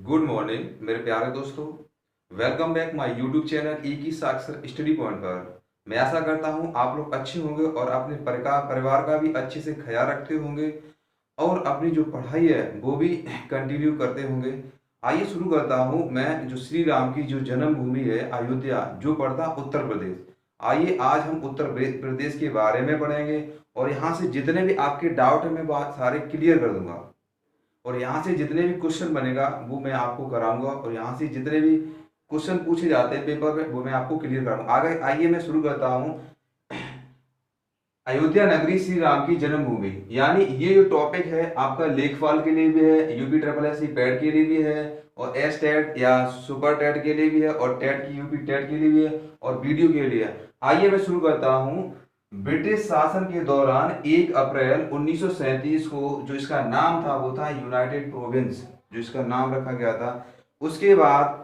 Good morning मेरे प्यारे दोस्तों। Welcome back my YouTube channel एक ही साक्षर स्टडी पॉइंट पर। मैं आशा करता हूं आप लोग अच्छे होंगे और अपने परिवार का भी अच्छे से ख्याल रखते होंगे और अपनी जो पढ़ाई है वो भी कंटिन्यू करते होंगे। आइए शुरू करता हूं। मैं जो श्री राम की जो जन्मभूमि है अयोध्या जो पड़ता उत्तर प्रदेश। आइए आज हम उत्तर प्रदेश के बारे में पढ़ेंगे और यहाँ से जितने भी आपके डाउट है मैं बात सारे क्लियर कर दूंगा और यहाँ से जितने भी क्वेश्चन बनेगा वो मैं आपको कराऊंगा और यहाँ से जितने भी क्वेश्चन पूछे जाते हैं पेपर में वो मैं आपको क्लियर कराऊंगा। आगे आइए मैं शुरू करता हूँ। अयोध्या नगरी श्री राम की जन्मभूमि, यानी ये जो टॉपिक है आपका लेखपाल के लिए भी है, यूपी ट्रिपल एस पैट के लिए भी है और एस टेट या सुपर टेट के लिए भी है और टेट की यूपी टेट के लिए भी है और वीडियो के लिए है। आइए मैं शुरू करता हूँ। ब्रिटिश शासन के दौरान 1 अप्रैल 1937 को जो इसका नाम था वो था यूनाइटेड प्रोविंस, जो इसका नाम रखा गया था। उसके बाद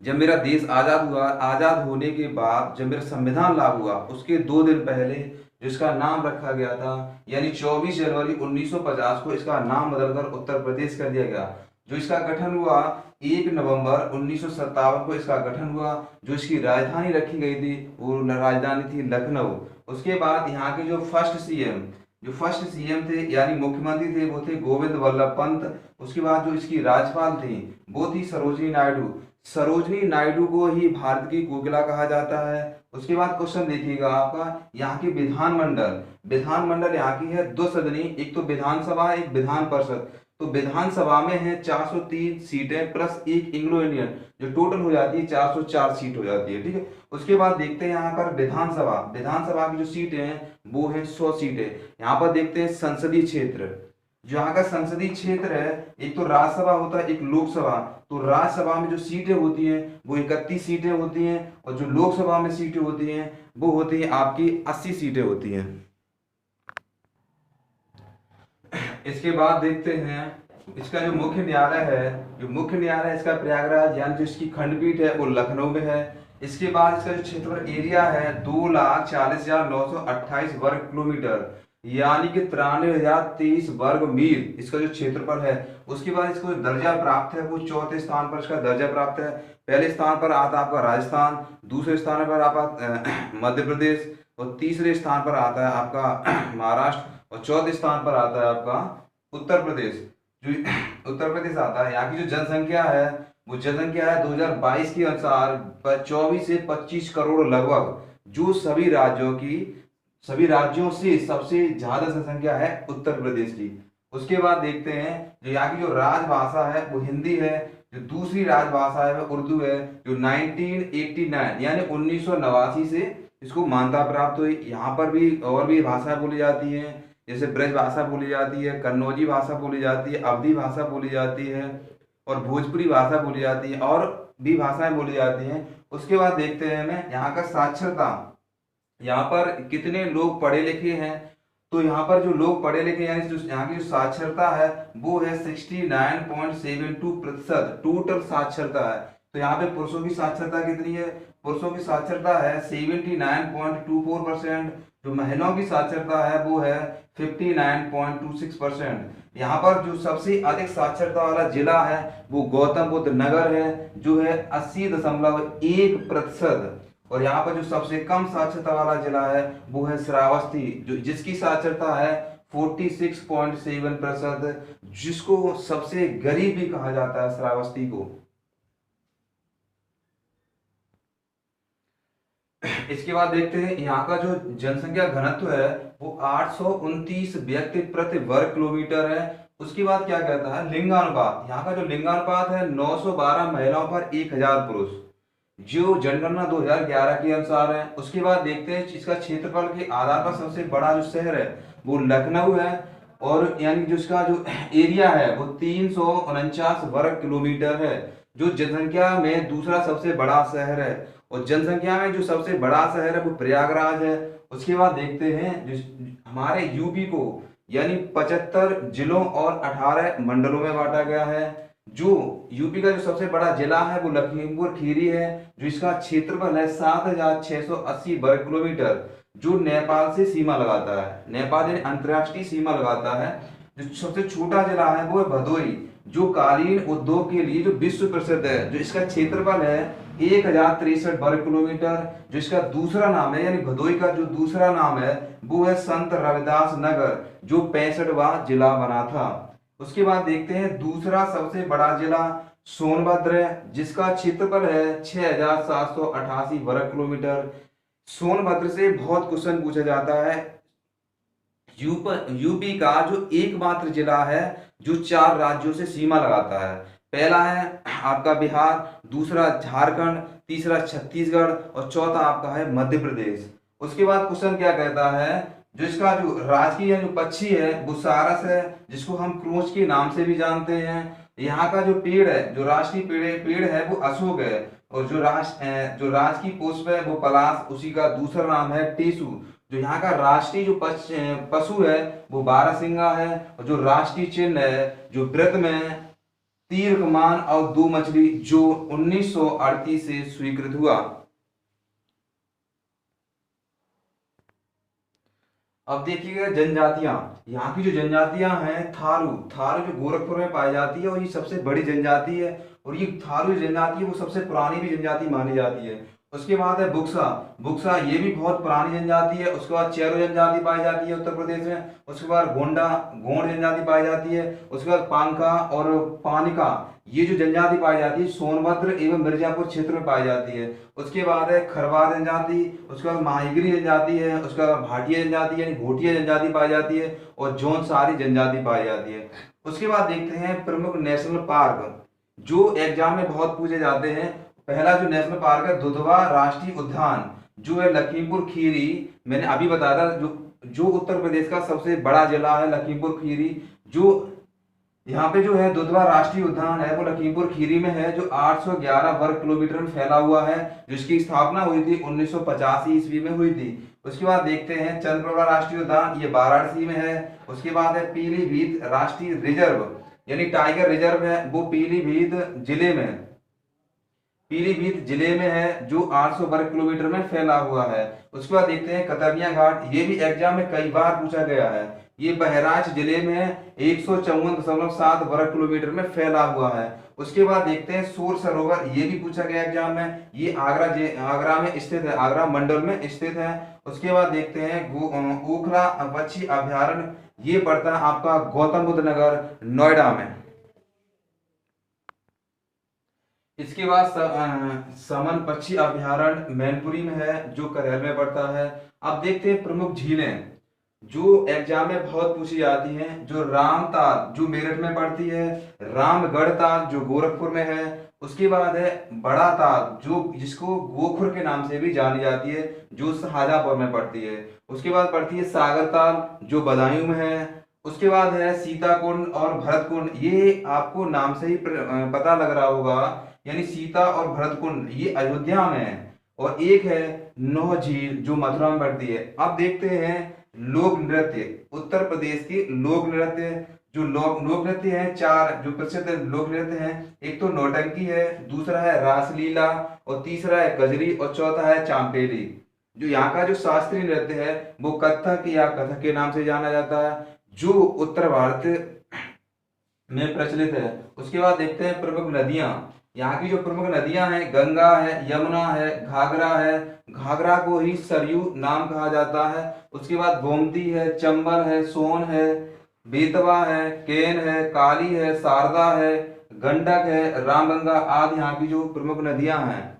जब मेरा देश आज़ाद हुआ, आज़ाद होने के बाद जब मेरा संविधान लागू हुआ उसके 2 दिन पहले जो इसका नाम रखा गया था, यानी 24 जनवरी 1950 को इसका नाम बदलकर उत्तर प्रदेश कर दिया गया। जो इसका गठन हुआ 1 नवंबर 1957 को इसका गठन हुआ। जो इसकी राजधानी रखी गई थी वो राजधानी थी लखनऊ। उसके बाद यहाँ के जो फर्स्ट सीएम थे यानी मुख्यमंत्री थे वो थे गोविंद वल्लभ पंत। उसके बाद जो इसकी राज्यपाल थी वो थी सरोजिनी नायडू। सरोजनी नायडू को ही भारत की कोकिला कहा जाता है। उसके बाद क्वेश्चन देखिएगा आपका, यहाँ की विधानमंडल यहाँ की है 2 सदनी, एक तो विधानसभा एक विधान परिषद। तो विधानसभा में है 403 सीटें प्लस एक इंग्लो इंडियन, जो टोटल हो जाती है 404 सीट हो जाती है। ठीक है। उसके बाद देखते हैं यहाँ पर विधानसभा की जो सीटें हैं वो है 100 सीटें। यहाँ पर देखते हैं संसदीय क्षेत्र। जो यहाँ का संसदीय क्षेत्र है, एक तो राज्यसभा होता है एक लोकसभा। तो राज्यसभा में जो सीटें होती हैं वो 31 सीटें होती हैं और जो लोकसभा में सीटें होती हैं वो होती हैं आपकी 80 सीटें होती हैं। इसके बाद देखते हैं इसका जो मुख्य न्यायालय इसका प्रयागराज, यानी जो इसकी खंडपीठ है वो लखनऊ में है। इसके बाद इसका जो क्षेत्रफल एरिया है 2,40,928 वर्ग किलोमीटर, यानी कि 93,023 वर्ग मील इसका जो क्षेत्रफल है। उसके बाद इसको जो दर्जा प्राप्त है वो 4थे स्थान पर इसका दर्जा प्राप्त है। पहले स्थान पर आता है आपका राजस्थान, दूसरे स्थान पर आपका मध्य प्रदेश और तीसरे स्थान पर आता है आपका महाराष्ट्र और चौथे स्थान पर आता है आपका उत्तर प्रदेश। जो उत्तर प्रदेश आता है, यहाँ की जो जनसंख्या है वो जनसंख्या है 2022 के अनुसार 24 से 25 करोड़ लगभग, जो सभी राज्यों से सबसे ज्यादा जनसंख्या है उत्तर प्रदेश की। उसके बाद देखते हैं जो यहाँ की जो राजभाषा है वो हिंदी है। जो दूसरी राजभाषा है वो उर्दू है, जो 1989 यानी 1989 से इसको मान्यता प्राप्त हुई। यहाँ पर भी और भी भाषाएं बोली जाती हैं, जैसे ब्रज भाषा बोली जाती है, कन्नौजी भाषा बोली जाती है, अवधी भाषा बोली जाती है और भोजपुरी भाषा बोली जाती है और भी भाषाएं बोली जाती हैं। उसके बाद देखते हैं हमें यहाँ का साक्षरता, यहाँ पर कितने लोग पढ़े लिखे हैं। तो यहाँ पर जो लोग पढ़े लिखे यानी जो यहाँ की जो साक्षरता है वो है 69.72% टोटल साक्षरता है। तो यहाँ पे पुरुषों की साक्षरता कितनी है? पुरुषों की साक्षरता है 79.24%। जो महिलाओं की साक्षरता है वो है 59.26%। यहाँ पर जो सबसे अधिक साक्षरता वाला जिला है वो गौतम बुद्ध नगर है, जो है 80.1%। और यहाँ पर जो सबसे कम साक्षरता वाला जिला है वो है श्रावस्ती, जो जिसकी साक्षरता है 46.7%, जिसको सबसे गरीब भी कहा जाता है श्रावस्ती को। इसके बाद देखते हैं यहाँ का जो जनसंख्या घनत्व है वो 829 व्यक्ति प्रति वर्ग किलोमीटर है। उसके बाद क्या कहता है लिंगानुपात, यहाँ का जो लिंगानुपात है 912 महिलाओं पर 1000 पुरुष, जो जनगणना 2011 के अनुसार है। उसके बाद देखते हैं इसका क्षेत्रफल के आधार पर सबसे बड़ा जो शहर है वो लखनऊ है और यानी जो इसका जो एरिया है वो 349 वर्ग किलोमीटर है। जो जनसंख्या में दूसरा सबसे बड़ा शहर है और जनसंख्या में जो सबसे बड़ा शहर है वो प्रयागराज है। उसके बाद देखते हैं जो हमारे यूपी को यानी 75 जिलों और 18 मंडलों में बांटा गया है। जो यूपी का जो सबसे बड़ा जिला है वो लखीमपुर खीरी है, जो इसका क्षेत्रफल है 7,680 वर्ग किलोमीटर, जो नेपाल से सीमा लगाता है। नेपाल यानी अंतर्राष्ट्रीय सीमा लगाता है। जो सबसे छोटा जिला है वो है भदोई, जो कालीन उद्योग के लिए जो विश्व प्रसिद्ध है, जो इसका क्षेत्रफल है 1063 वर्ग किलोमीटर। जो इसका दूसरा नाम है, यानी भदोई का जो दूसरा नाम है वो है संत रविदास नगर, जो 65वां जिला बना था। उसके बाद देखते हैं दूसरा सबसे बड़ा जिला सोनभद्र है, जिसका क्षेत्रफल है 6788 वर्ग किलोमीटर। सोनभद्र से बहुत क्वेश्चन पूछा जाता है। यूपी का जो एकमात्र जिला है जो 4 राज्यों से सीमा लगाता है। पहला है आपका बिहार, दूसरा झारखंड, तीसरा छत्तीसगढ़ और चौथा आपका है मध्य प्रदेश। उसके बाद क्वेश्चन क्या कहता है, जो इसका जो राजकीय जो पक्षी है वो सारस है, जिसको हम क्रोच के नाम से भी जानते हैं। यहाँ का जो पेड़ है, जो राष्ट्रीय पेड़ है वो अशोक है। और जो राजकीय पुष्प है वो पलाश, उसी का दूसरा नाम है टेसु। जो यहाँ का राष्ट्रीय जो पशु है वो बारहसिंगा है। और जो राष्ट्रीय चिन्ह है जो व्रत में तीर कमान और 2 मछली, जो 1938 से स्वीकृत हुआ। अब देखिएगा जनजातियां, यहाँ की जो जनजातियां हैं थारू, थारू जो गोरखपुर में पाई जाती है और ये सबसे बड़ी जनजाति है। और ये थारू जनजाति है वो सबसे पुरानी भी जनजाति मानी जाती है। उसके बाद है बुक्सा, बुक्सा ये भी बहुत पुरानी जनजाति है। उसके बाद चेरो जनजाति पाई जाती है उत्तर प्रदेश में। उसके बाद गोंडा, गोंड जनजाति पाई जाती है। उसके बाद पांका और पानिका, ये जो जनजाति पाई जाती है सोनभद्र एवं मिर्जापुर क्षेत्र में पाई जाती है। उसके बाद है खरवार जनजाति, उसके बाद माहिगरी जनजाति है, उसके बाद भाटिया जनजाति यानी भोटिया जनजाति पाई जाती है और जौनसारी जनजाति पाई जाती है। उसके बाद देखते हैं प्रमुख नेशनल पार्क जो एग्जाम में बहुत पूछे जाते हैं। पहला जो नेशनल पार्क है दुधवा राष्ट्रीय उद्यान, जो है लखीमपुर खीरी। मैंने अभी बताया था जो उत्तर प्रदेश का सबसे बड़ा जिला है लखीमपुर खीरी। जो यहाँ पे जो है दुधवा राष्ट्रीय उद्यान है वो लखीमपुर खीरी में है, जो 811 वर्ग किलोमीटर में फैला हुआ है। जिसकी स्थापना हुई थी 1985 ईस्वी में हुई थी। उसके बाद देखते हैं चंद्रप्रभा राष्ट्रीय उद्यान, ये वाराणसी में है। उसके बाद है पीलीभीत राष्ट्रीय रिजर्व यानी टाइगर रिजर्व है, वो पीलीभीत जिले में है, जो 800 वर्ग किलोमीटर में फैला हुआ है। उसके बाद देखते हैं कतर्निया घाट, ये भी एग्जाम में कई बार पूछा गया है। ये बहराइच जिले में है, 154.7 वर्ग किलोमीटर में फैला हुआ है। उसके बाद देखते हैं सूर सरोवर, ये भी पूछा गया एग्जाम में। ये आगरा में स्थित है, आगरा मंडल में स्थित है। उसके बाद देखते हैं ओखला पक्षी अभ्यारण्य, ये पड़ता है आपका गौतम बुद्ध नगर नोएडा में। इसके बाद समन पक्षी अभ्यारण्य मैनपुरी में है, जो करेल में पड़ता है। अब देखते हैं प्रमुख झीलें जो एग्जाम में बहुत पूछी जाती हैं। जो रामताल जो मेरठ में पड़ती है, रामगढ़ ताल जो गोरखपुर में है। उसके बाद है बड़ा ताल जो जिसको गोखुर के नाम से भी जानी जाती है, जो शाहजहांपुर में पड़ती है। उसके बाद पड़ती है सागर ताल जो बदायूं में है। उसके बाद है सीता कुंड और भरत कुंड, ये आपको नाम से ही पता लग रहा होगा, यानी सीता और भरत कुंड ये अयोध्या में है। और एक है नौह झील जो मथुरा में पड़ती है। अब देखते हैं लोक नृत्य, उत्तर प्रदेश के लोक नृत्य। जो लोक नृत्य हैं, 4 जो प्रसिद्ध लोक नृत्य हैं, एक तो नौटंकी है, दूसरा है रासलीला और तीसरा है कजरी और चौथा है चांपेली। जो यहाँ का जो शास्त्रीय नृत्य है वो कथक या कथक के नाम से जाना जाता है, जो उत्तर भारत में प्रचलित है। उसके बाद देखते हैं प्रमुख नदियां। यहाँ की जो प्रमुख नदियां हैं गंगा है, यमुना है, घाघरा है, घाघरा को ही सरयू नाम कहा जाता है। उसके बाद गोमती है, चंबल है, सोन है, बेतवा है, केन है, काली है, शारदा है, गंडक है, रामगंगा आदि यहाँ की जो प्रमुख नदियां हैं।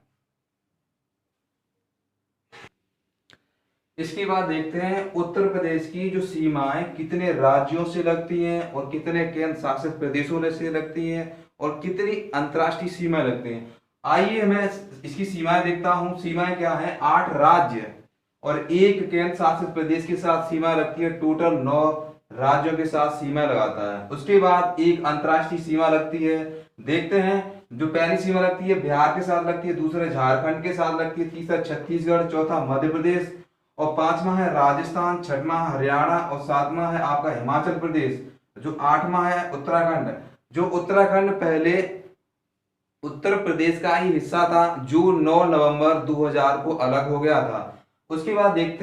इसके बाद देखते हैं उत्तर प्रदेश की जो सीमाएं कितने राज्यों से लगती हैं और कितने केंद्र शासित प्रदेशों से लगती हैं और कितनी अंतर्राष्ट्रीय सीमाएं लगती हैं। आइए मैं इसकी सीमाएं देखता हूं। सीमाएं क्या है, 8 राज्य और 1 केंद्र शासित प्रदेश के साथ सीमा लगती है। टोटल 9 राज्यों के साथ सीमा लगाता है। उसके बाद एक अंतर्राष्ट्रीय सीमा लगती है। देखते हैं, जो पहली सीमा लगती है बिहार के साथ लगती है, दूसरा झारखंड के साथ लगती है, तीसरा छत्तीसगढ़, चौथा मध्य प्रदेश और 5वां है राजस्थान, 6वां हरियाणा और 7वां है आपका हिमाचल प्रदेश। जो 8वां है उत्तराखंड। जो उत्तराखंड पहले उत्तर प्रदेश का ही हिस्सा था, जो 9 नवंबर 2000 को अलग हो गया था। उसके बाद देखते